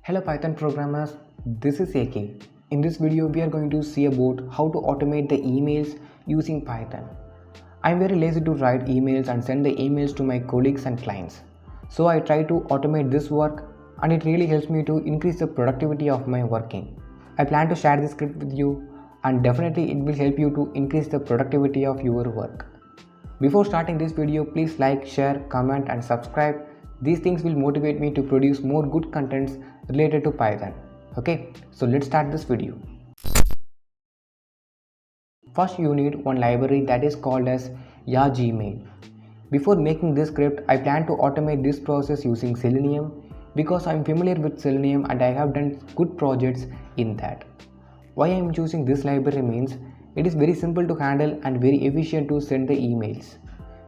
Hello Python programmers, this is AK. In this video we are going to see about how to automate the emails using Python. I am very lazy to write emails and send the emails to my colleagues and clients. So I try to automate this work and it really helps me to increase the productivity of my working. I plan to share this script with you and definitely it will help you to increase the productivity of your work. Before starting this video, please like, share, comment and subscribe. These things will motivate me to produce more good contents related to Python. Okay, so let's start this video. First you need one library that is called as Gmail. Before making this script, I plan to automate this process using Selenium because I am familiar with Selenium and I have done good projects in that. Why I am choosing this library means it is very simple to handle and very efficient to send the emails.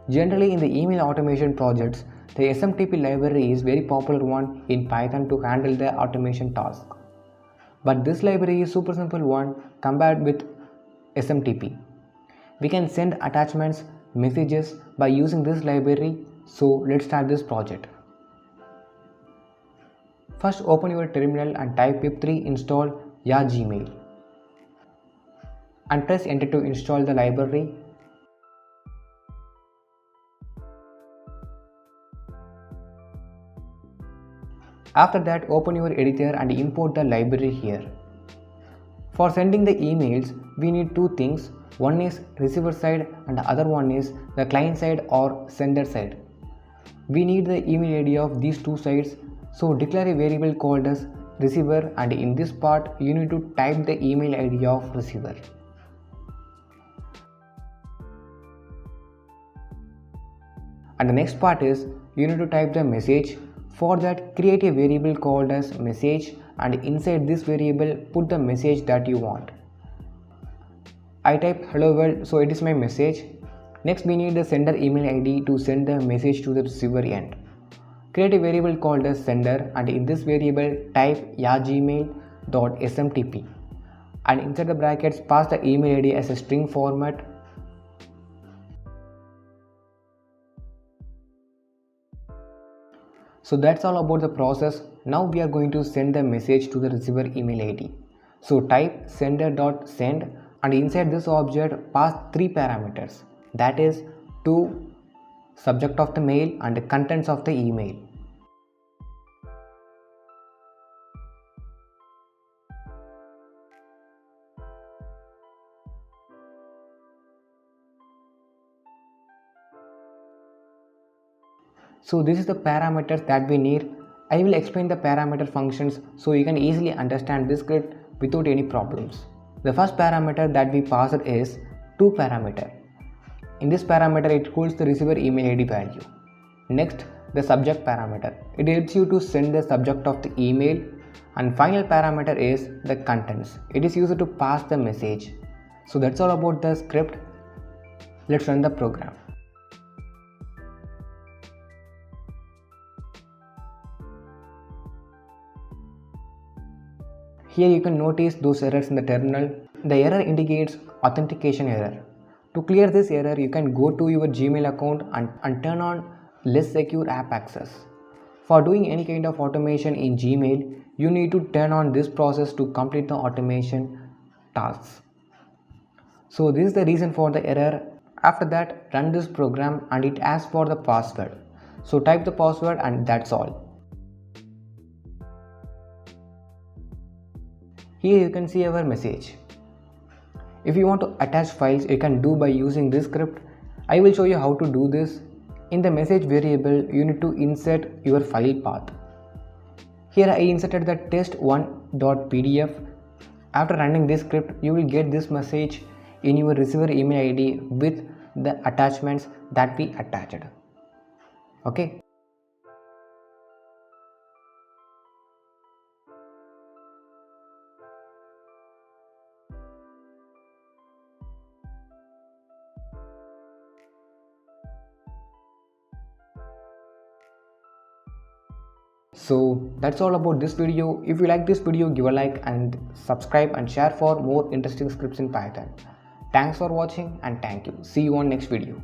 Generally in the email automation projects, the SMTP library is very popular one in Python to handle the automation task. But this library is super simple one compared with SMTP. We can send attachments, messages by using this library. So let's start this project. First open your terminal and type pip3 install Gmail and press enter to install the library. After that, open your editor and import the library here. For sending the emails, we need two things. One is receiver side and the other one is the client side or sender side. We need the email ID of these two sides. So declare a variable called as receiver and in this part you need to type the email ID of receiver. And the next part is you need to type the message. For that, create a variable called as message and inside this variable put the message that you want. I type hello world, so it is my message. Next we need the sender email ID to send the message to the receiver end. Create a variable called as sender and in this variable type gmail.smtp and inside the brackets pass the email ID as a string format. So that's all about the process. Now we are going to send the message to the receiver email ID. So type sender.send and inside this object pass three parameters, that is to subject of the mail and the contents of the email. So this is the parameters that we need. I will explain the parameter functions so you can easily understand this script without any problems. The first parameter that we passed is to parameter. In this parameter it holds the receiver email ID value. Next, the subject parameter. It helps you to send the subject of the email. And final parameter is the contents. It is used to pass the message. So that's all about the script. Let's run the program. Here you can notice those errors in the terminal. The error indicates authentication error. To clear this error, you can go to your Gmail account and turn on less secure app access. For doing any kind of automation in Gmail, you need to turn on this process to complete the automation tasks. So this is the reason for the error. After that, run this program and it asks for the password. So type the password and that's all. Here you can see our message. If you want to attach files, you can do by using this script. I will show you how to do this. In the message variable, you need to insert your file path. Here I inserted the test1.pdf. After running this script, you will get this message in your receiver email ID with the attachments that we attached. Okay. So that's all about this video. If you like this video, give a like and subscribe and share for more interesting scripts in Python. Thanks for watching and thank you. See you on next video.